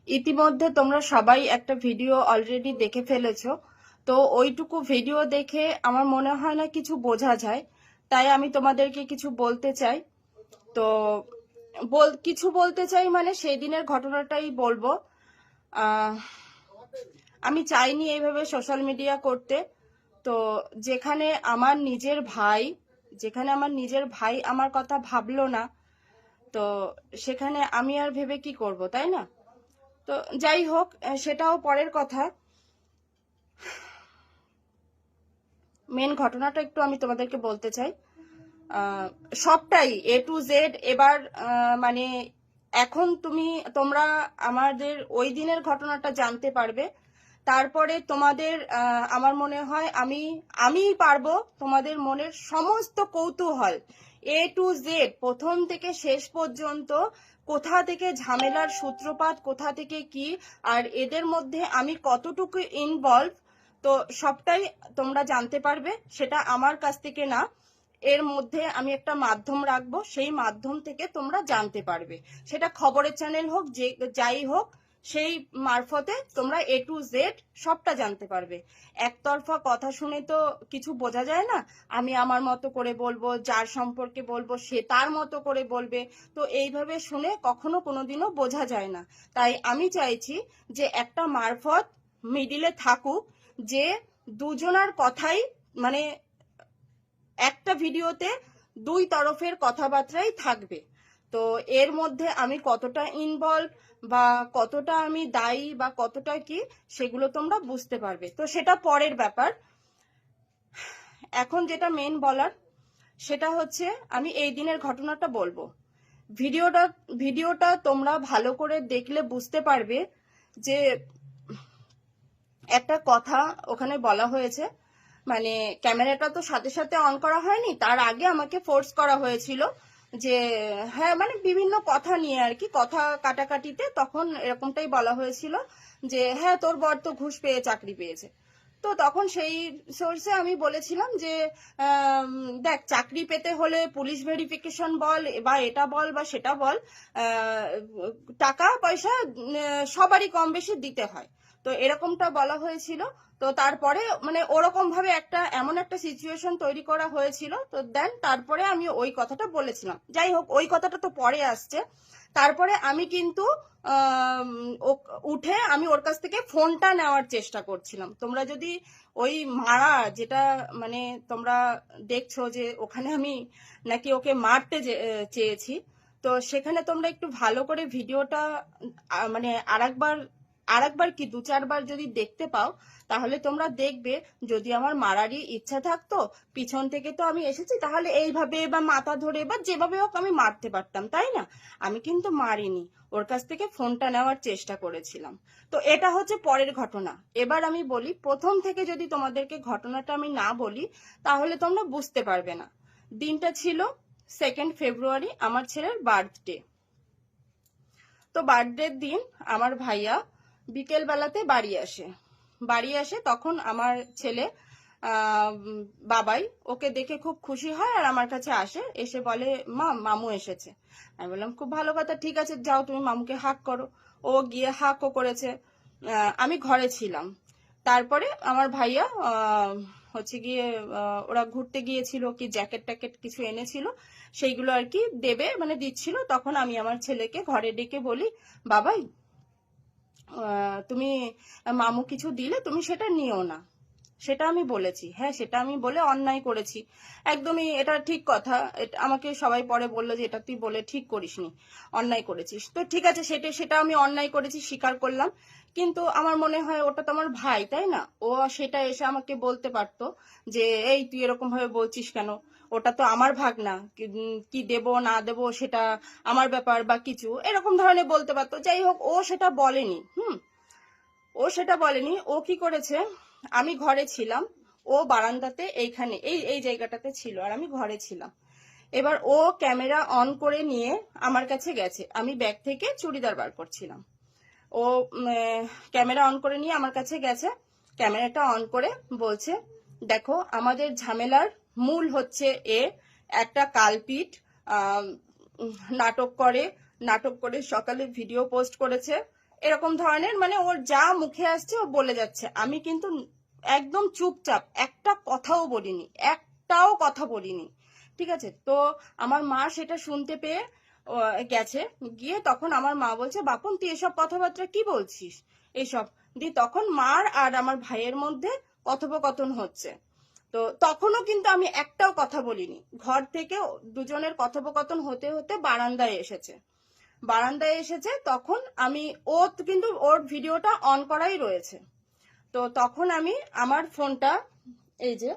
ইতিমধ্যে তোমরা সবাই একটা ভিডিও অলরেডি দেখে ফেলেছো। তো ওইটুকু ভিডিও দেখে আমার মনে হয় না কিছু বোঝা যায়, তাই আমি তোমাদেরকে কিছু বলতে চাই। তো কিছু বলতে চাই মানে সেই দিনের ঘটনাটাই বলবো। আমি চাইনি এইভাবে সোশ্যাল মিডিয়া করতে। তো যেখানে আমার নিজের ভাই আমার কথা ভাবলো না, তো সেখানে আমি আর ভেবে কি করব, তাই না? তো যাই হোক, সেটাও পরের কথা। মেন ঘটনাটা একটু আমি তোমাদেরকে বলতে চাই। সবটাই A to Z এবার মানে এখন তোমরা আমাদের ওই দিনের ঘটনাটা জানতে পারবে। তারপরে তোমাদের আমার মনে হয় আমিই পারবো তোমাদের মনের সমস্ত কৌতূহল A to Z প্রথম থেকে শেষ পর্যন্ত, কোথা থেকে ঝামেলার সূত্রপাত, কোথা থেকে কি, আর এদের মধ্যে আমি কতটুকু ইনভলভ, তো সবটাই তোমরা জানতে পারবে। সেটা আমার কাছ থেকে না, এর মধ্যে আমি একটা মাধ্যম রাখবো, সেই মাধ্যম থেকে তোমরা জানতে পারবে। সেটা খবরের চ্যানেল হোক, যাই হোক, সেই মারফতে তোমরা A to Z সবটা জানতে পারবে। একতরফা কথা শুনে তো কিছু বোঝা যায় না। আমি আমার মতো করে বলবো, যার সম্পর্কে বলবো সে তার মতো করে বলবে। তো এইভাবে শুনে কখনো কোনোদিনও বোঝা যায় না। তাই আমি চাইছি যে একটা মারফত মিডিলে থাকুক, যে দুজনার কথাই মানে একটা ভিডিওতে দুই তরফের কথাবার্তাই থাকবে। তো এর মধ্যে আমি কতটা ইনভলভ বা কতটা আমি দায়ী বা কতটা কি, সেগুলো তোমরা বুঝতে পারবে। তো সেটা পরের ব্যাপার। এখন যেটা মেন বলার, সেটা হচ্ছে আমি এই দিনের ঘটনাটা বলবো। ভিডিওটা তোমরা ভালো করে দেখলে বুঝতে পারবে যে একটা কথা ওখানে বলা হয়েছে। মানে ক্যামেরাটা তো সাথে সাথে অন করা হয়নি, তার আগে আমাকে ফোর্স করা হয়েছিল যে হ্যাঁ, মানে বিভিন্ন কথা নিয়ে আর কি, কথা কাটাকাটিতে তখন এরকমটাই বলা হয়েছিল যে হ্যাঁ, তোর বর তো ঘুষ পেয়ে চাকরি পেয়েছে। তো তখন সেই সোর্সে আমি বলেছিলাম যে দেখ, চাকরি পেতে হলে পুলিশ ভেরিফিকেশন বল বা এটা বল বা সেটা বল, টাকা পয়সা সবারই কম বেশি দিতে হয়। তো এরকমটা বলা হয়েছিল। তো তারপরে মানে ওরকম ভাবে এমন একটা সিচুয়েশন তৈরি করা হয়েছিল। তো দেন তারপরে আমি ওই কথাটা বলেছিলাম। যাই হোক, ওই কথাটা তো পরে আসছে। তারপরে আমি কিন্তু উঠে আমি ওর কাছ থেকে ফোনটা নেওয়ার চেষ্টা করছিলাম। তোমরা যদি ওই মারা যেটা মানে তোমরা দেখছো যে ওখানে আমি নাকি ওকে মারতে চেয়েছি, তো সেখানে তোমরা একটু ভালো করে ভিডিওটা মানে আরেকবার কি দু চারবার যদি দেখতে পাও, তাহলে তোমরা দেখবে যদি আমার মারারই ইচ্ছা থাকতো, পিছন থেকে তো আমি এসেছি, তাহলে এইভাবে বা মাথা ধরে বা যেভাবে হোক আমি মারতে পারতাম, তাই না? আমি কিন্তু মারিনি, ওর কাছ থেকে ফোনটা নেওয়ার চেষ্টা করেছিলাম। তো এটা হচ্ছে পরের ঘটনা। এবার আমি বলি, প্রথম থেকে যদি তোমাদেরকে ঘটনাটা আমি না বলি, তাহলে তোমরা বুঝতে পারবে না। দিনটা ছিল 2nd ফেব্রুয়ারি, আমার ছেলের বার্থডে। তো বার্থডের দিন আমার ভাইয়া বিকেল বেলাতে বাড়ি আসে তখন আমার ছেলে বাবাই ওকে দেখে খুব খুশি হয় আর আমার কাছে এসে বলে, মা, মামু এসেছে। আমি বললাম, খুব ভালো কথা, ঠিক আছে, যাও তুমি মামুকে হাক করো। ও গিয়ে হাকও করেছে। আমি ঘরে ছিলাম। তারপরে আমার ভাইয়া হচ্ছে গিয়ে ওরা ঘুরতে গিয়েছিল, কি জ্যাকেট ট্যাকেট কিছু এনেছিল, সেইগুলো আর কি দেবে মানে দিচ্ছিল। তখন আমি আমার ছেলেকে ঘরে ডেকে বলি, বাবাই, তুমি মামু কিছু দিলে তুমি সেটা নিও না। সেটা আমি বলেছি, হ্যাঁ, সেটা আমি বলে অন্যায় করেছি। একদমই এটা ঠিক কথা। আমাকে সবাই পরে বললো যে এটা তুই বলে ঠিক করিসনি, অন্যায় করেছিস। তো ঠিক আছে, সেটা আমি অন্যায় করেছি, স্বীকার করলাম। কিন্তু আমার মনে হয় ওটা তো আমার ভাই, তাই না? ও সেটা এসে আমাকে বলতে পারতো যে এই তুই এরকম ভাবে বলছিস কেন, ওটা তো আমার ভাগনা, কি দেব না দেব সেটা আমার ব্যাপার বা কিছু এরকম ধরনের বলতে পারতো। যাই হোক, ও সেটা বলেনি। ও কি করেছে, আমি ঘরে ছিলাম, ও বারান্দাতে এইখানে এই জায়গাটাতে ছিল আর আমি ঘরে ছিলাম। এবার ও ক্যামেরা অন করে নিয়ে আমার কাছে গেছে, আমি ব্যাগ থেকে চুড়িদার বার করছিলাম। ও ক্যামেরা অন করে নিয়ে আমার কাছে গেছে, ক্যামেরাটা অন করে বলছে, দেখো, আমাদের ঝামেলার মূল হচ্ছে একটা কালপিট, নাটক করে সকালে ভিডিও পোস্ট করেছে, এরকম ধরনের, মানে ওর যা মুখে আসছে ও বলে যাচ্ছে। আমি কিন্তু একদম চুপচাপ, একটা কথাও বলিনি, একটাও কথা বলিনি, ঠিক আছে। তো আমার মা সেটা শুনতে পেয়ে গেছে, গিয়ে তখন আমার মা বলছে, বাপন তুই এসব কথাবার্তা কি বলছিস এইসব। দিয়ে তখন মার আর আমার ভাইয়ের মধ্যে কথোপকথন হচ্ছে। তো তখনও কিন্তু আমি একটাও কথা বলিনি। ঘর থেকে দুজনের কথোপকথন হতে হতে বারান্দায় এসেছে। তখন আমি, ও কিন্তু ওর ভিডিওটা অন করাই রয়েছে। তো তখন আমি আমার ফোনটা, এই যে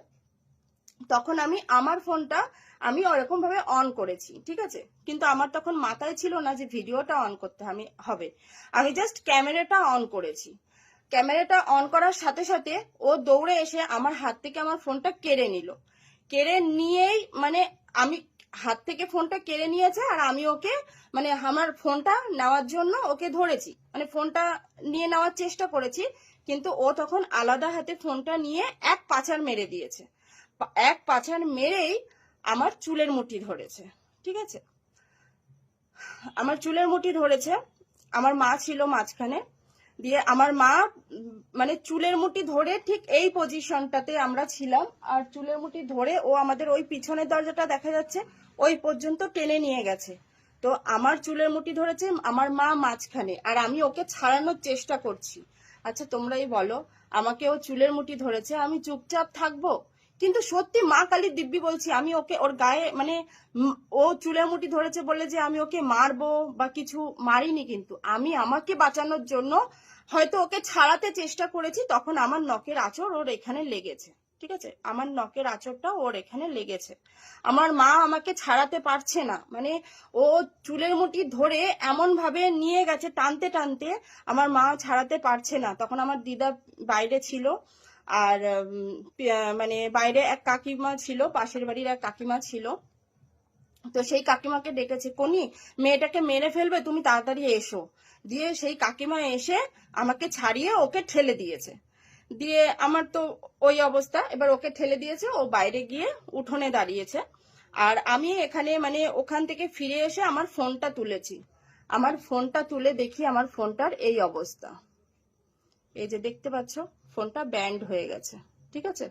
তখন আমি আমার ফোনটা আমি ওরকম ভাবে অন করেছি, ঠিক আছে। কিন্তু আমার তখন মাথায় ছিল না যে ভিডিওটা অন করতে হবে। আমি জাস্ট ক্যামেরাটা অন করেছি। ক্যামেরাটা অন করার সাথে সাথে ও দৌড়ে এসে আমার হাত থেকে আমার ফোনটা কেড়ে নিল। কেড়ে নিয়েই, মানে আমি হাত থেকে ফোনটা কেড়ে নিয়েছে, আর আমি ওকে, মানে আমার ফোনটা নেওয়ার জন্য ওকে ধরেছি, মানে ফোনটা নিয়ে নেওয়ার চেষ্টা করেছি। কিন্তু ও তখন আলাদা হাতে ফোনটা নিয়ে এক পাছাড় মেরে দিয়েছে। এক পাছাড় মেরেই আমার চুলের মুঠি ধরেছে, ঠিক আছে। আমার চুলের মুঠি ধরেছে, আমার মা ছিল মাঝখানে। দিয়ে আমার মা, মানে চুলের মুঠি ধরে ঠিক এই পজিশনটাতে আমরা ছিলাম, আর চুলের মুঠি ধরে ও আমাদের ওই পিছনের দরজাটা দেখা যাচ্ছে ওই পর্যন্ত টেনে নিয়ে গেছে। তো আমার চুলের মুঠি ধরেছে আমার মা মাঝখানে, আর আমি ওকে ছাড়ানোর চেষ্টা করছি। আচ্ছা তোমরাই বলো, আমাকে ও চুলের মুঠি ধরেছে, আমি চুপচাপ থাকবো? কিন্তু সত্যি মা কালীর দিব্যি বলছি, আমি ওকে ওর গায়ে, মানে ও চুলের মুঠি ধরেছে বলে যে আমি ওকে মারবো বা কিছু, মারিনি। কিন্তু আমি আমাকে বাঁচানোর জন্য হয়তো ওকে ছাড়াতে চেষ্টা করেছি, তখন আমার নখের আঁচড় ওর এখানে লেগেছে, ঠিক আছে। আমার নখের আঁচড়টা ওর এখানে লেগেছে। আমার মা আমাকে ছাড়াতে পারছে না, মানে ও চুলের মুঠি ধরে এমন ভাবে নিয়ে গেছে টানতে টানতে, আমার মা ছাড়াতে পারছে না। তখন আমার দিদা বাইরে ছিল, আর মানে বাইরে এক কাকিমা ছিল, পাশের বাড়ির এক কাকিমা ছিল। তো সেই কাকিমাকে ডেকেছে, কোনি মেয়েটাকে মেরে ফেলবে, তুমি তাড়াতাড়ি এসো। দিয়ে সেই কাকিমা এসে আমাকে ছাড়িয়ে ওকে ঠেলে দিয়েছে। দিয়ে আমার তো ওই অবস্থা, এবার ওকে ঠেলে দিয়েছে, ও বাইরে গিয়ে উঠোনে দাঁড়িয়েছে। আর আমি এখানে, মানে ওখান থেকে ফিরে এসে আমার ফোনটা তুলেছি। আমার ফোনটা তুলে দেখি আমার ফোনটার এই অবস্থা। এই যে দেখতে পাচ্ছ, ফোনটা ব্যান্ড হয়ে গেছে, ঠিক আছে।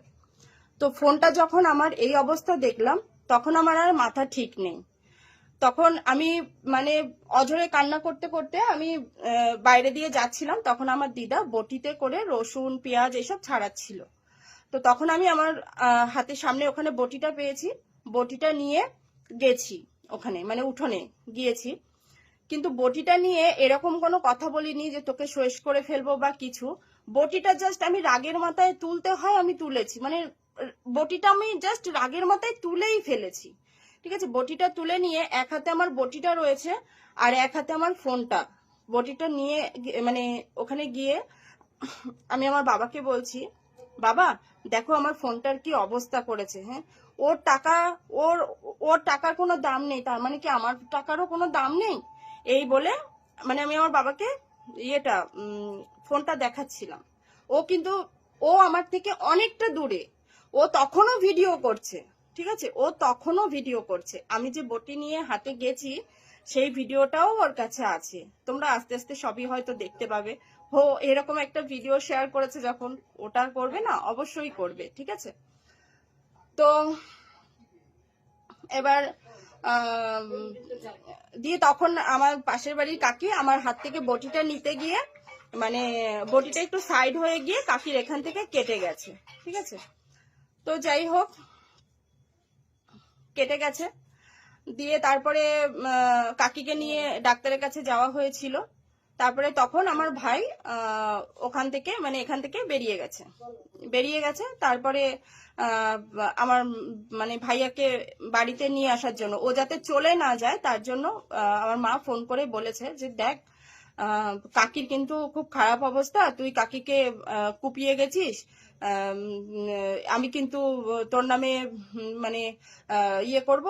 তো ফোনটা যখন আমার এই অবস্থা দেখলাম, তখন আমার আর মাথা ঠিক নেই। তখন আমি, মানে অঝরে কান্না করতে করতে আমি বাইরে দিয়ে যাচ্ছিলাম। তখন আমার দিদা বটিতে করে রসুন পেঁয়াজ এসব ছাড়াচ্ছিল। তো তখন আমি আমার হাতের সামনে ওখানে বটিটা পেয়েছি, বটিটা নিয়ে গেছি ওখানে, মানে উঠোনে গিয়েছি। কিন্তু বটিটা নিয়ে এরকম কোনো কথা বলিনি যে তোকে শেষ করে ফেলবো বা কিছু। বটিটা জাস্ট আমি রাগের মাথায় তুলতে হয় আমি তুলেছি, মানে বটিটা আমি জাস্ট রাগের মাথায় তুলেই ফেলেছি, ঠিক আছে। বটিটা তুলে নিয়ে এক হাতে আমার বটিটা রয়েছে, আর এক হাতে আমার ফোনটা। বটিটা নিয়ে মানে ওখানে গিয়ে আমি আমার বাবাকে বলছি, বাবা দেখো আমার ফোনটার কি অবস্থা করেছে। হ্যাঁ, ওর টাকা, ওর ওর টাকার কোনো দাম নেই, তার মানে কি আমার টাকারও কোনো দাম নেই? এই বলে, মানে আমি আমার বাবাকে ইয়েটা ফোনটা দেখাচ্ছিলাম। ও কিন্তু, ও আমার থেকে অনেকটা দূরে, ও তখনও ভিডিও করছে, ঠিক আছে। ও তখনও ভিডিও করছে, আমি যে বটি নিয়ে হাতে গেছি সেই ভিডিওটাও ওর কাছে আছে। তোমরা আস্তে আস্তে সবই হয়তো দেখতে পাবে। হো এরকম একটা ভিডিও শেয়ার করেছে যখন, ওটা করবে না, অবশ্যই করবে, ঠিক আছে। তো এবার দিয়ে তখন আমার পাশের বাড়ির কাকি আমার হাত থেকে বটিটা নিতে গিয়ে, মানে বটিটা একটু সাইড হয়ে গিয়ে কাকির এখান থেকে কেটে গেছে, ঠিক আছে। তো যাই হোক, কেটে গেছে। দিয়ে তারপরে কাকিকে নিয়ে ডাক্তারের কাছে যাওয়া হয়েছিল। তারপরে তখন আমার ভাই ওখান থেকে, মানে এখান থেকে বেরিয়ে গেছে। তারপরে আমার, মানে ভাইয়াকে বাড়িতে নিয়ে আসার জন্য, ও যাতে চলে না যায় তার জন্য আমার মা ফোন করে বলেছে যে দেখ কাকির কিন্তু খুব খারাপ অবস্থা, তুই কাকিকে কুপিয়ে গেছিস, আমি কিন্তু তোর নামে মানে ইয়ে করব,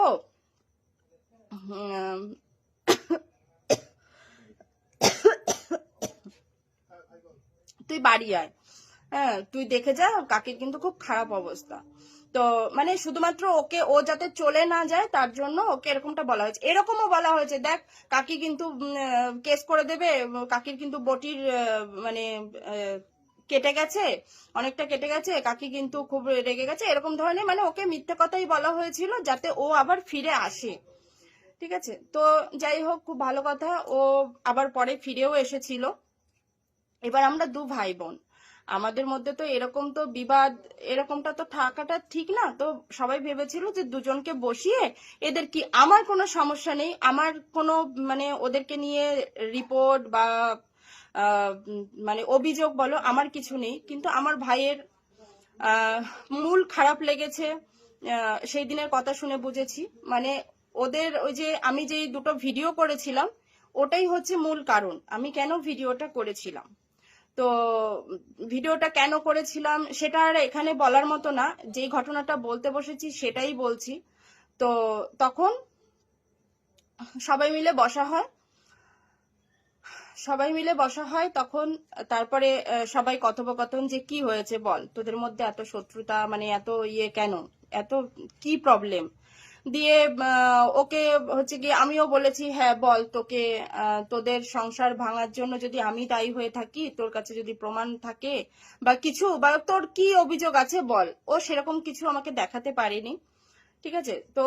তুই বাড়ি আয়, হ্যাঁ তুই দেখে যা, কাকির কিন্তু খুব খারাপ অবস্থা। তো মানে শুধুমাত্র ওকে, ও যাতে চলে না যায় তার জন্য ওকে এরকমটা বলা হয়েছে। এরকমও বলা হয়েছে, দেখ কাকি কিন্তু কেস করে দেবে, কাকির কিন্তু বটির মানে কেটে গেছে, অনেকটা কেটে গেছে, কাকি কিন্তু খুব রেগে গেছে, এরকম ধরনের মানে ওকে মিথ্যে কথাই বলা হয়েছিল যাতে ও আবার ফিরে আসে। ঠিক আছে, তো যাই হোক, খুব ভালো কথা, ও আবার পরে ফিরেও এসেছিল। এবার আমরা দু ভাই বোন, আমাদের মধ্যে তো এরকম তো বিবাদ এরকমটা তো থাকাটা ঠিক না। তো সবাই ভেবেছিল যে দুজনকে বসিয়ে এদের কি, আমার কোনো সমস্যা নেই, আমার কোনো মানে ওদেরকে নিয়ে রিপোর্ট বা মানে অভিযোগ বলো আমার কিছু নেই, কিন্তু আমার ভাইয়ের মূল খারাপ লেগেছে। সেই দিনের কথা শুনে বুঝেছি, মানে ওদের ওই যে আমি যেই দুটো ভিডিও করেছিলাম ওটাই হচ্ছে মূল কারণ আমি কেন ভিডিওটা করেছিলাম। তো ভিডিওটা কেন করেছিলাম সেটা আর এখানে বলার মতো না, যেই ঘটনাটা বলতে বসেছি সেটাই বলছি। তো তখন সবাই মিলে বসা হয়, তখন তারপরে সবাই কথোপকথন যে কি হয়েছে বল, তোদের মধ্যে এত শত্রুতা, মানে এত ইয়ে কেন, এত কি প্রবলেম, দিয়ে ওকে হচ্ছে কি আমিও বলেছি হ্যাঁ বল, তোকে তোদের সংসার ভাঙার জন্য যদি আমি দায়ী হয়ে থাকি, তোর কাছে যদি প্রমাণ থাকে বা কিছু, বা তোর কি অভিযোগ আছে বল। ও সেরকম কিছু আমাকে দেখাতে পারেনি। ঠিক আছে, তো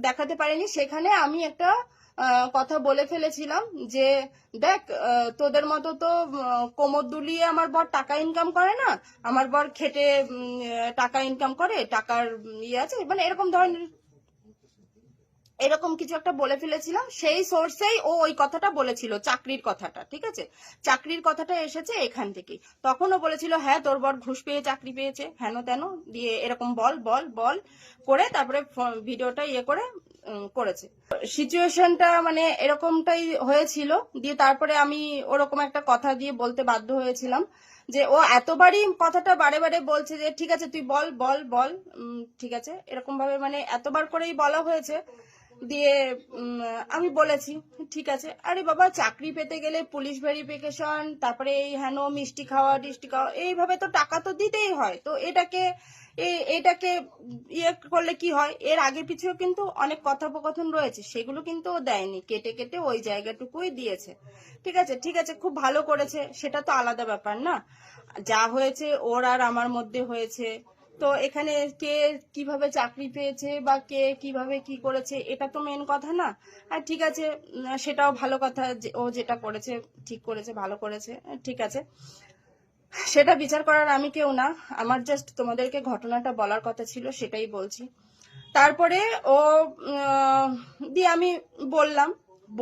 দেখাতে পারেনি, সেখানে আমি একটা কথা বলে ফেলেছিলাম যে দেখ, তোদের মতো তো কোমর দুলিয়ে আমার বর টাকা ইনকাম করে না, আমার বর খেটে টাকা ইনকাম করে, টাকার ইয়ে আছে, মানে এরকম ধরনের এরকম কিছু একটা বলে ফেলেছিলাম। সেই সোর্সেই ও ওই কথাটা বলেছিল, চাকরির কথাটা। ঠিক আছে, চাকরির কথাটা এসেছে এখান থেকেই। তখনও বলেছিল হ্যাঁ তোর বর ঘুষ পেয়ে চাকরি পেয়েছে, হেন তেন, দিয়ে এরকম বল বল বল করে তারপরে ভিডিওটা ইয়ে করে করেছে। সিচুয়েশনটা মানে এরকমটাই হয়েছিল। দিয়ে তারপরে আমি ওরকম একটা কথা দিয়ে বলতে বাধ্য হয়েছিলাম যে ও এতবারই কথাটা বারে বারে বলছে যে ঠিক আছে তুই বল বল বল, ঠিক আছে, এরকম ভাবে মানে এতবার করেই বলা হয়েছে। দিয়ে আমি বলেছি ঠিক আছে, আরে বাবা চাকরি পেতে গেলে পুলিশ ভেরিফিকেশন, তারপরে এই হেন মিষ্টি খাওয়া টিষ্টি খাওয়া, এইভাবে তো টাকা তো দিতেই হয়। তো এটাকে ইয়ে করলে কি হয়, এর আগে পিছুও কিন্তু অনেক কথোপকথন রয়েছে, সেগুলো কিন্তু ও দেয়নি, কেটে কেটে ওই জায়গাটুকুই দিয়েছে। ঠিক আছে, ঠিক আছে, খুব ভালো করেছে, সেটা তো আলাদা ব্যাপার না, যা হয়েছে ওর আর আমার মধ্যে হয়েছে। তো এখানে কে কিভাবে চাকরি পেয়েছে বা কে কিভাবে কি করেছে এটা তো মেন কথা না। আর ঠিক আছে, সেটাও ভালো কথা, ও যেটা করেছে ঠিক করেছে, ভালো করেছে, ঠিক আছে, সেটা বিচার করার আমি কেউ না, আমার জাস্ট তোমাদেরকে ঘটনাটা বলার কথা ছিল, সেটাই বলছি। তারপরে ও দিয়ে আমি বললাম,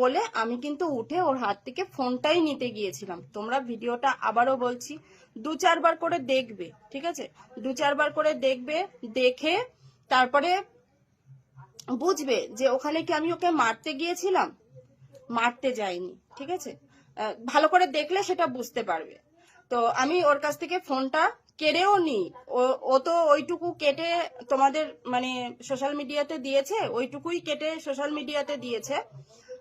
বলে আমি কিন্তু উঠে ওর হাত থেকে ফোনটাই নিতে গিয়েছিলাম। তোমরা ভিডিওটা আবারও বলছি 2-4 বার করে দেখবে, ঠিক আছে, 2-4 বার করে দেখবে, দেখে তারপরে বুঝবে যে ওখানে কি আমি ওকে মারতে গিয়েছিলাম, মারতে যাইনি। ঠিক আছে, ভালো করে দেখলে সেটা বুঝতে পারবে। তো আমি ওর কাছ থেকে ফোনটা কেড়েও নি, ও তো ওইটুকু কেটে তোমাদের মানে সোশ্যাল মিডিয়াতে দিয়েছে, ওইটুকুই কেটে সোশ্যাল মিডিয়াতে দিয়েছে।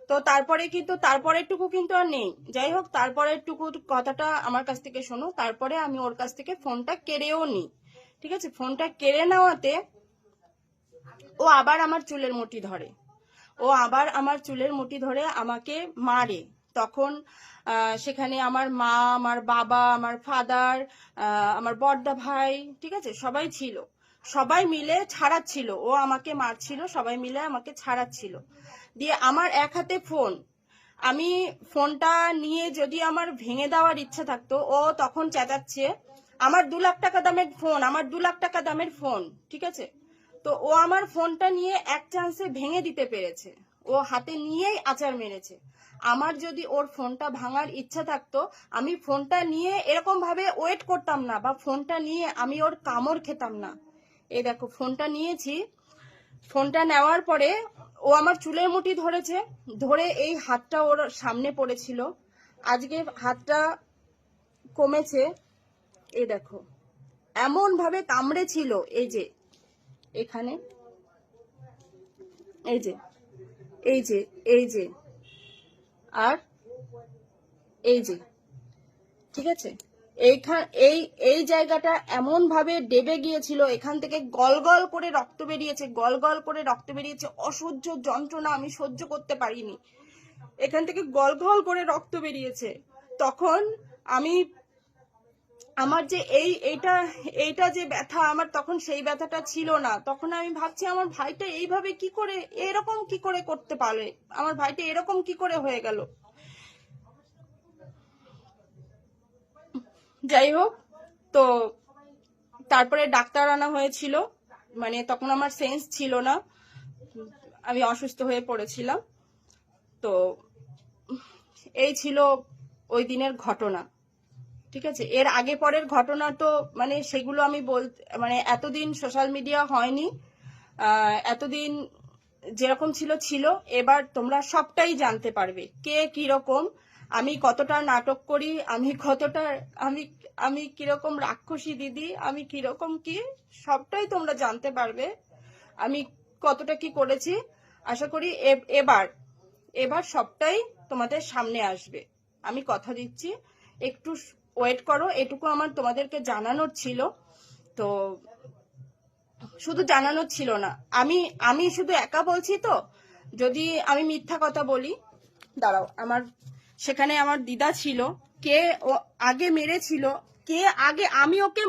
তো তারপরে কিন্তু তারপরেরটুকু কিন্তু আর নেই। যাই হোক, তারপরেরটুকু কথাটা আমার কাছ থেকে শোনো। তারপরে আমি ওর কাছ থেকে ফোনটা কেড়েও নি। ঠিক আছে, ফোনটা কেড়ে নেওয়াতে ও আবার আমার চুলের মুঠি ধরে, আমাকে মারে। তখন সেখানে আমার মা, আমার বাবা, আমার ফাদার, আমার বড়দা ভাই, ঠিক আছে, সবাই ছিল, সবাই মিলে ছাড়াচ্ছিল, ও আমাকে মারছিল, সবাই মিলে আমাকে ছাড়াচ্ছিল। দিয়ে আমার এক হাতে ফোন, আমি ফোনটা নিয়ে যদি আমার ভেঙে দেওয়ার ইচ্ছা থাকতো, ও তখন চেঁচাচ্ছে আমার 2 লাখ টাকা দামের ফোন, আমার 2 লাখ টাকা দামের ফোন। ঠিক আছে, তো ও আমার ফোনটা নিয়ে এক চান্সে ভেঙে দিতে পেরেছে, ও হাতে নিয়েই আচার মেরেছে। আমার যদি ওর ফোনটা ভাঙার ইচ্ছা থাকতো, আমি ফোনটা নিয়ে এরকম ভাবে ওয়েট করতাম না, বা ফোনটা নিয়ে আমি ওর কামড় খেতাম না। এই দেখো ফোনটা নিয়েছি, ফোনটা নেওয়ার পরে ও আমার চুলের মুঠি ধরেছে, ধরে এই হাতটা ওর সামনে পড়েছিল, আজকে হাতটা কমেছে। এই দেখো এমন ভাবে কামড়েছিল, এই যে এখানে, এই যে এই যে এই যে আর এই যে, ঠিক আছে, এই এই জায়গাটা এমন ভাবে ডেবে গিয়েছিল, এখান থেকে গল গল করে রক্ত বেরিয়েছে, গল গল করে রক্ত বেরিয়েছে, অসহ্য যন্ত্রণা, আমি সহ্য করতে পারিনি, এখান থেকে গল গল করে রক্ত বেরিয়েছে। তখন আমি আমার যে এইটা যে ব্যথা, আমার তখন সেই ব্যথাটা ছিল না। তখন আমি ভাবছি আমার ভাইটা এইভাবে কি করে, এরকম কি করে করতে পারে, আমার ভাইটা এরকম কি করে হয়ে গেল। যাই হোক, তো তারপরে ডাক্তার আনা হয়েছিল, মানে তখন আমার সেন্স ছিল না, আমি অসুস্থ হয়ে পড়েছিলাম। তো এই ছিল ওই দিনের ঘটনা, ঠিক আছে। এর আগে পরের ঘটনা তো মানে সেগুলো আমি মানে এতদিন সোশ্যাল মিডিয়া হয়নি, এতদিন যেরকম ছিল ছিল, এবার তোমরা সবটাই জানতে পারবে কে কিরকম, আমি কতটা নাটক করি, আমি কিরকম রাক্ষসী দিদি, আমি কিরকম কি, সবটাই তোমরা জানতে পারবে আমি কতটা কি করেছি। আশা করি এবার সবটাই তোমাদের সামনে আসবে, আমি কথা দিচ্ছি। একটু ওয়েট করো, এটুকু আমার তোমাদেরকে জানানোর ছিল। তো শুধু জানানোর ছিল না, আমি শুধু একা বলছি, তো যদি আমি মিথ্যা কথা বলি, দাঁড়াও, সেখানে আমার দিদা ছিল, কে ও আগে মেরেছিল, কে আগে, আমি ওকে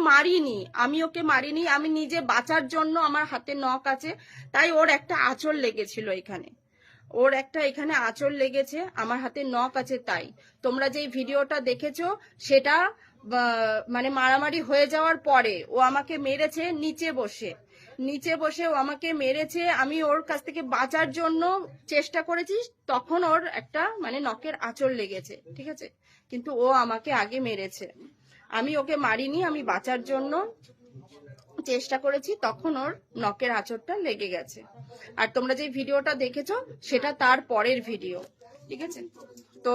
মারিনি, আমি নিজে বাঁচার জন্য, আমার হাতে নখ আছে, তাই ওর একটা আঁচড় লেগেছিল এখানে, এখানে আঁচড় লেগেছে, আমার হাতে নখ আছে। তাই তোমরা যে ভিডিওটা দেখেছো সেটা মানে মারামারি হয়ে যাওয়ার পরে ও আমাকে মেরেছে, নিচে বসে ও আমাকে মেরেছে, আমি ওর কাছ থেকে বাঁচার জন্য চেষ্টা করেছি, তখন ওর একটা মানে নখের আঁচড় লেগেছে, ঠিক আছে। কিন্তু ও আমাকে আগে মেরেছে, আমি ওকে মারিনি, আমি বাঁচার জন্য চেষ্টা করেছি, তখন ওর নখের আঁচড়টা লেগে গেছে। আর তোমরা যে ভিডিওটা দেখেছো সেটা তার পরের ভিডিও, ঠিক আছে। তো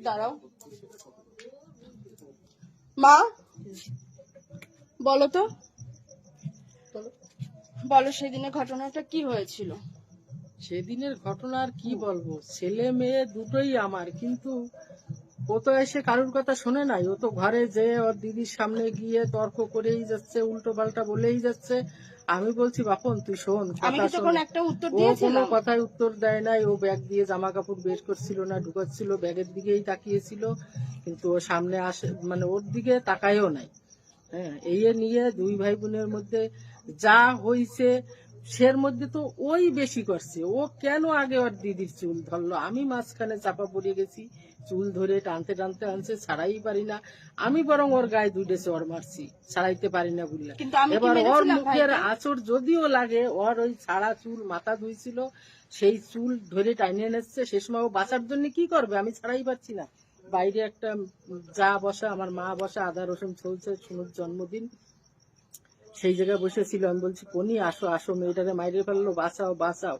দাঁড়াও, মা বলো তো, বলো সেদিনের ঘটনাটা কি হয়েছিল। সেদিনের ঘটনা আর কি বলবো, ছেলে মেয়ে দুটোই আমার, কিন্তু ও তো এসে কারোর কথা শোনে নাই। ও তো ঘরে যে ওর দিদির সামনে গিয়ে তর্ক করেই যাচ্ছে, উল্টো পাল্টা বলেই যাচ্ছে। আমি বলছি বাপন তুই শোন, আমি কথা কি তখন শোন। একটা উত্তর ও কোনো দিয়েছিলাম? কথায় উত্তর দেয় নাই। ও ব্যাগ দিয়ে জামা কাপড় বের করছিল না, ঢুকাচ্ছিল, ব্যাগের দিকেই তাকিয়েছিল, কিন্তু ও সামনে আসে মানে ওর দিকে তাকায়ও নাই। হ্যাঁ, এই নিয়ে দুই ভাই বোনের মধ্যে যা হইছে, সের মধ্যে তো ওই বেশি করছে। ও কেন আগে ওর দিদির চুল ধরলো, আমি মাঝখানে চাপা পড়ে গেছি, চুল ধরে টানতে টানতে আনছে, ছাড়াই পারি না। আমি বরং ওর গায়ে দুইটা চড় মারছি, ছাড়াইতে পারি না বুঝলাম। কিন্তু আমি কি এবার ওর মেরেছিলাম মুখের ভাইকে? আঁচড় যদিও লাগে, ওর ওই ছাড়া চুল মাথা ধুইছিল, সেই চুল ধরে টাইনে এনেছে। সে সময় ও বাঁচার জন্য কি করবে, আমি ছাড়াই পারছি না। বাইরে একটা যা বসা, আমার মা বসা, আদা রসুন চলছে, শুনুর জন্মদিন, সেই জায়গায় বসেছিল। আমি বলছি কোনি আসো আসো, মেয়েটাকে মাইরে ফেললো, বাঁচাও বাঁচাও।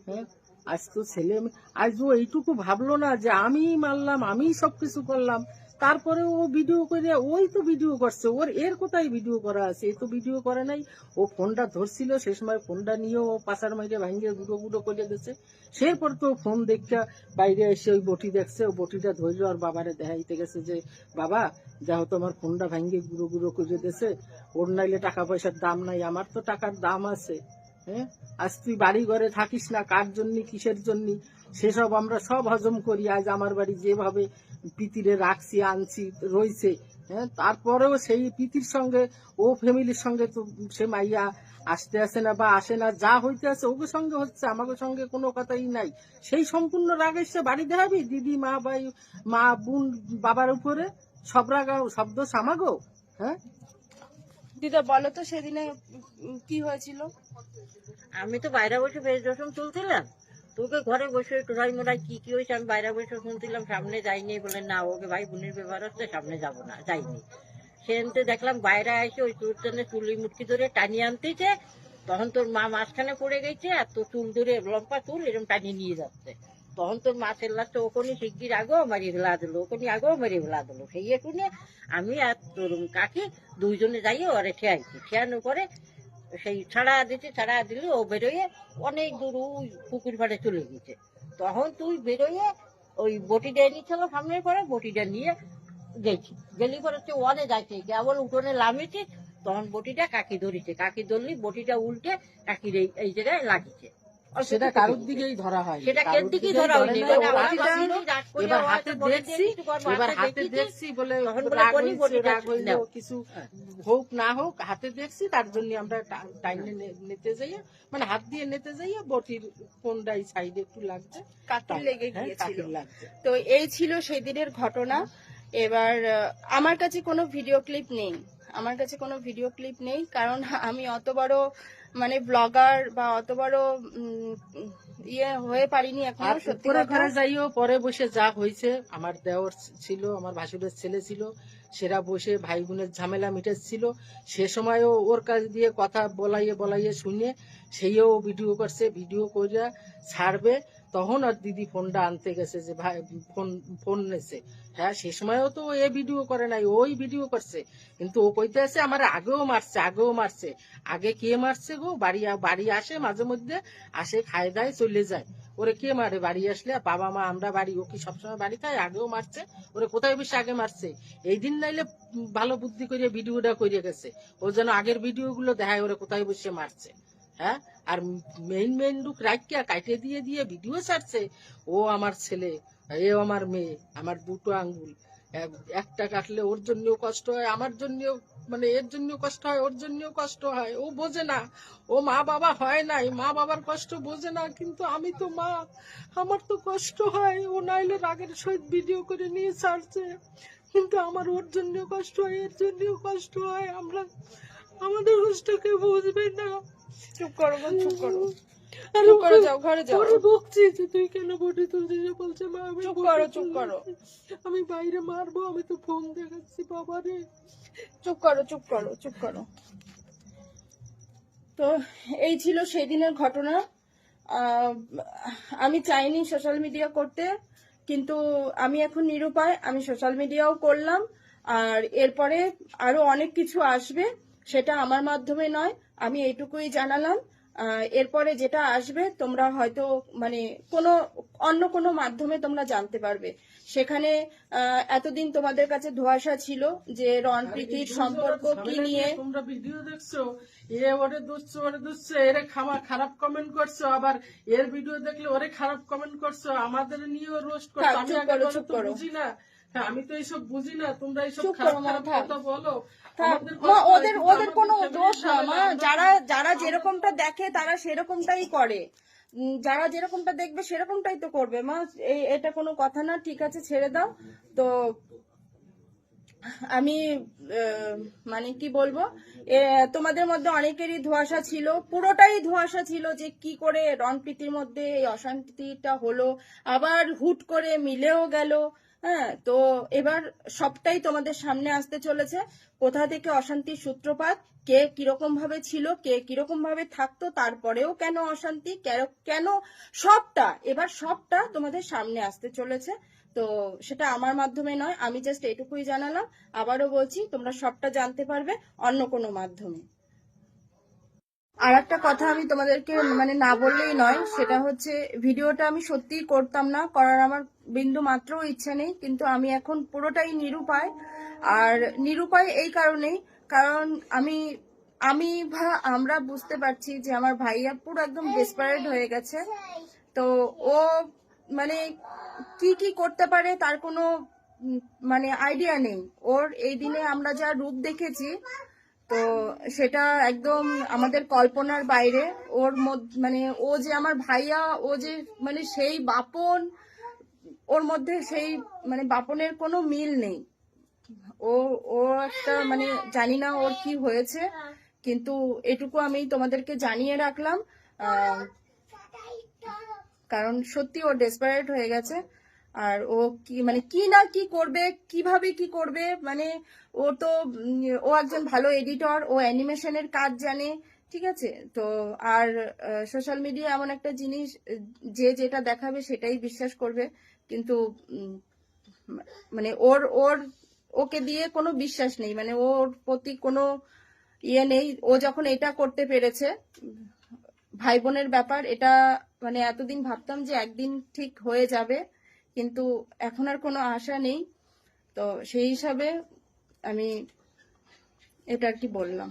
হ্যাঁ, আজ তো ছেলে আজ ও এইটুকু ভাবলো না যে আমি মারলাম, আমি সবকিছু করলাম। তারপরে ও ভিডিও করে, ওই তো ভিডিও করছে, ওর এর কোথায় ভিডিও করা আছে, এ তো ভিডিও করে নাই। ও ফোনটা ধরছিল, সে সময় ফোনটা নিয়ে ও পাশার মাইরে ভাঙ্গে গুঁড়ো গুঁড়ো করে দিয়েছে। সেরপর তো ফোন দেখতে বাইরে এসে ওই বটি দেখছে, ও বটিটা ধরলো আর বাবারে দেখাইতে গেছে যে বাবা দেখো তোমার ফোনটা ভাঙ্গে গুঁড়ো গুঁড়ো করে দিয়েছে, ওর নাইলে টাকা পয়সার দাম নাই, আমার তো টাকার দাম আছে। হ্যাঁ, আজ তুই বাড়ি ঘরে থাকিস না, কার জন্য কিসের জন্য সেসব আমরা সব হজম করি। আজ আমার বাড়ি যেভাবে পিতিরে রাখছি, আনছি, রয়েছে, হ্যাঁ, তারপরেও সেই পিতির সঙ্গে ও ফ্যামিলির সঙ্গে তো সে মাইয়া আসতে আসে না বা আসে না, যা হইতে আছে ওকে সঙ্গে হচ্ছে, আমাকে সঙ্গে কোনো কথাই নাই। সেই সম্পূর্ণ রাগ এসে বাড়ি দেখাবি দিদি, মা, ভাই, মা, বোন, বাবার উপরে সব রাগ, শব্দ সামাগো। হ্যাঁ, দিদা বলো তো সেদিনে কি হয়েছিল। আমি তো বাইরে বসে পেঁয়াজ রসুন তুলছিলাম, তোকে ঘরে বসে টোরাই মোড়াই কি কি হয়েছে আমি বাইরে বসে শুনছিলাম, সামনে যাইনি বলে না ওকে ভাই বোনের ব্যাপার হচ্ছে, সামনে যাব না, যাইনি। সেনতে দেখলাম বাইরে এসে ওই তোর জন্য চুলি মুটকি ধরে টানিয়ে আনতেছে, তখন তোর মা মাঝখানে পড়ে গেছে আর তোর চুল ধরে লম্বা চুল এরকম টানিয়ে নিয়ে যাচ্ছে। তখন তোর মা চেল্লাচ্ছে ওখানে শিগগির আগেও মারিয়ে ফেলা দিলো, ওখানে আগেও মারিয়ে ফেলা দিলো। সেই শুনে আমি আর তোর কাকি দুইজনে যাইয়ে ওরে ঠেয়াইছি, ঠেয়ানোর পরে সেই ছাড়া দিলে ও বেরোয় অনেক দূর ওই পুকুর পাড়ে চলে গেছে। তখন তুই বেরোয় ওই বটিটা এনেছিল সামনের পরে, বটিটা নিয়ে গেছি গেলি পরে হচ্ছে ওয়ানে যাইছে কেবল উঠোনে লামিয়েছে, তখন বটিটা কাকি ধরেছে, কাকি ধরলি বটিটা উল্টে কাকির এই জায়গায় লাগিয়েছে। অল্প সেটা একটু কারোর লেগেছে। দিকেই ধরা হয়, সেটা কারোর কেন দিকেই দিকেই ধরা হয়নি, ধরে নাই, এবার ও আমরা লাঠি ভাবছি ছিল। রাগ করে এবার হয়তো হাতে বলে দেখছি, দিয়ে কিছু করবো, এবার হাতে হাতে দেখেছি, দেখছি বলে তখন বলে রাগ বলি হয়েছে, বটিটা রাগ হইলো নাও। কিছু হোক না হোক হাতে দেখছি, তার জন্য আমরা টাইনে নিতে যাই, মানে হাত দিয়ে নিতে যাই, বটির কোনটাই সাইডে একটু লাগছে, কাকির লেগে হ্যাঁ, গিয়েছিল। কাকির লাগছে। তো এই ছিল সেদিনের ঘটনা। এবার আমার কাছে কোনো ভিডিও ক্লিপ নেই, আমার কাছে কোনো ভিডিও ক্লিপ নেই, কারণ আমি অত বড় মানে ব্লগার বা অত বড় ইয়ে হয়ে পারিনি আর এখনো, সত্যি উপরে কথা। ঘরে যাইও, পরে বসে যা হয়েছে, আমার দেওর ছিল, আমার ভাসুরের ছেলে ছিল, সেরা বসে ভাই বোনের ঝামেলা মিটেছিল, সে সময়ও ওর কাছ দিয়ে কথা বলাইয়ে বলাইয়ে শুনে সেইও ভিডিও করছে, ভিডিও করে ছাড়বে, তখন আর দিদি ফোনটা আনতে গেছে যে ভাই ফোন ফোন নেছে। হ্যাঁ, সে সময়ও তো এ ভিডিও করে নাই, ওই ভিডিও করছে, কিন্তু ও কইতে আছে আমার আগেও মারছে, আগেও মারছে। আগে কে মারছে গো? বাড়ি আসে মাঝে মধ্যে, আসে খায় দায় চলে যায়। ওরে কে মারে বাড়ি আসলে? বাবা মা, আমরা বাড়ি, ও কি সবসময় বাড়ি খায়? আগেও মারছে। ওরে কোথায় বেশি আগে মারছে? এই দিন নাইলে ভালো বুদ্ধি করে ভিডিওটা করে গেছে, ও যেন আগের ভিডিও গুলো দেখায় ওরে কোথায় বসে মারছে। হ্যাঁ, আর মেইন লুক রাখিয়া কাটে দিয়ে দিয়ে ভিডিও ছাড়ছে। ও আমার ছেলে, এ আমার মেয়ে, আমার দুটো আঙ্গুল, একটা কাটলে ওর জন্যও কষ্ট হয়, আমার জন্যও, মানে এর জন্য কষ্ট হয়, ওর জন্যও কষ্ট হয়। ও বোঝে না, ও মা বাবা হয় নাই, মা বাবার কষ্ট বোঝে না, কিন্তু আমি তো মা, আমার তো কষ্ট হয়। ও নাইলে রাগের সহিত ভিডিও করে নিয়ে ছাড়ছে, কিন্তু আমার ওর জন্য কষ্ট হয়, এর জন্যও কষ্ট হয়। আমাদের কষ্ট কেউ বুঝবে না। চুপ করো গো, চুপ করো, আর চুপ করো, যাও ঘরে যাও। ওরে বকছি যে তুই কেন বটি তুলছিস, ও বলছে মা আমি চুপ বটি করো, চুপ তুলছি। করো, আমি বাইরে মারবো, আমি তো ফোন দেখাচ্ছি বাবারে। চুপ করো, চুপ করো, চুপ করো। তো এই ছিল সেদিনের ঘটনা। আহ, আমি চাইনি সোশ্যাল মিডিয়া করতে, কিন্তু আমি এখন নিরুপায়, আমি সোশ্যাল মিডিয়াও করলাম। আর এরপরে আরো অনেক কিছু আসবে, সেটা আমার মাধ্যমে নয়, আমি এইটুকুই জানালাম। এরপরে যেটা আসবে তোমরা হয়তো মানে কোনো অন্য কোনো মাধ্যমে তোমরা জানতে পারবে। সেখানে এতদিন তোমাদের কাছে ধোঁয়াশা ছিল যে রণপ্রীতির সম্পর্ক কি নিয়ে। তোমরা ভিডিও দেখছো, এ ওরে দুসছো, ওরে দুসছো, এরে খারাপ কমেন্ট করছো, আবার এর ভিডিও দেখলে ওরে খারাপ কমেন্ট করছো, আমাদের নিয়েও রোস্ট করছো। থাক, আমি চুপ আগে করো, বলো চুপ তো করো, বুঝি না। হ্যাঁ, আমি তো এইসব বুঝি না, তোমরা এইসব চুপ খারাপ করো মা, খারাপ থাক কথা বলো। থাক আমাদের মা, কষ্ট হয়, ওদের কিন্তু ওদের আমাদের কোনো family দোষ না ঝামেলা, মা, যারা যারা যেরকমটা দেখে তারা সেরকমটাই করে। যারা যেরকমটা দেখবে সেরকমটাই তো করবে মা, এটা কোনো কথা না, ঠিক আছে ছেড়ে দাও। তো আমি মানে কি বলবো, তোমাদের মধ্যে অনেকেরই ধোঁয়াশা ছিল, পুরোটাই ধোঁয়াশা ছিল যে কি করে রণপ্রীতির মধ্যে এই অশান্তিটা হলো, আবার হুট করে মিলেও গেল। হ্যাঁ, তো এবার সবটাই তোমাদের সামনে আসতে চলেছে, কোথা থেকে অশান্তির সূত্রপাত, কে কিরকম ভাবে ছিল, কে কিরকম ভাবে থাকতো, তারপরেও কেন অশান্তি, কেন, সবটা এবার সবটা তোমাদের সামনে আসতে চলেছে। তো সেটা আমার মাধ্যমে নয়, আমি জাস্ট এটুকুই জানালাম। আবারও বলছি, তোমরা সবটা জানতে পারবে অন্য কোনো মাধ্যমে। আর একটা কথা আমি তোমাদেরকে মানে না বললেই নয়, সেটা হচ্ছে ভিডিওটা আমি সত্যিই করতাম না, করার আমার বিন্দু মাত্র ইচ্ছে নেই, কিন্তু আমি এখন পুরোটাই নিরুপায়। আর নিরুপায় এই কারণেই, কারণ আমি আমি আমরা বুঝতে পারছি যে আমার ভাইয়া পুরো একদম ডেসপারেট হয়ে গেছে। তো ও মানে কি কি করতে পারে তার কোনো মানে আইডিয়া নেই ওর। এই দিনে আমরা যা রূপ দেখেছি, তো সেটা একদম আমাদের কল্পনার বাইরে। ওর মানে ও যে আমার ভাইয়া, ও যে মানে সেই বাপন, ওর মধ্যে সেই মানে বাপনের কোনো মিল নেই। ও ও একটা মানে জানি না ওর কি হয়েছে, কিন্তু এটুকু আমি তোমাদেরকে জানিয়ে রাখলাম। কারণ সত্যি ও ডেসপারেট হয়ে গেছে। আর ও কি মানে কি না কি করবে, কিভাবে কি করবে, মানে ও তো ও একজন ভালো এডিটর, ও অ্যানিমেশনের কাজ জানে, ঠিক আছে। তো আর সোশ্যাল মিডিয়া এমন একটা জিনিস, যে যেটা দেখাবে সেটাই বিশ্বাস করবে, কিন্তু মানে ওর ওর ওকে দিয়ে কোনো বিশ্বাস নেই, মানে ওর প্রতি কোনো ইয়ে নেই। ও যখন এটা করতে পেরেছে, ভাই বোনের ব্যাপার এটা, মানে এতদিন ভাবতাম যে একদিন ঠিক হয়ে যাবে, কিন্তু এখন আর কোনো আশা নেই। তো সেই হিসাবে আমি এটা আর কি বললাম।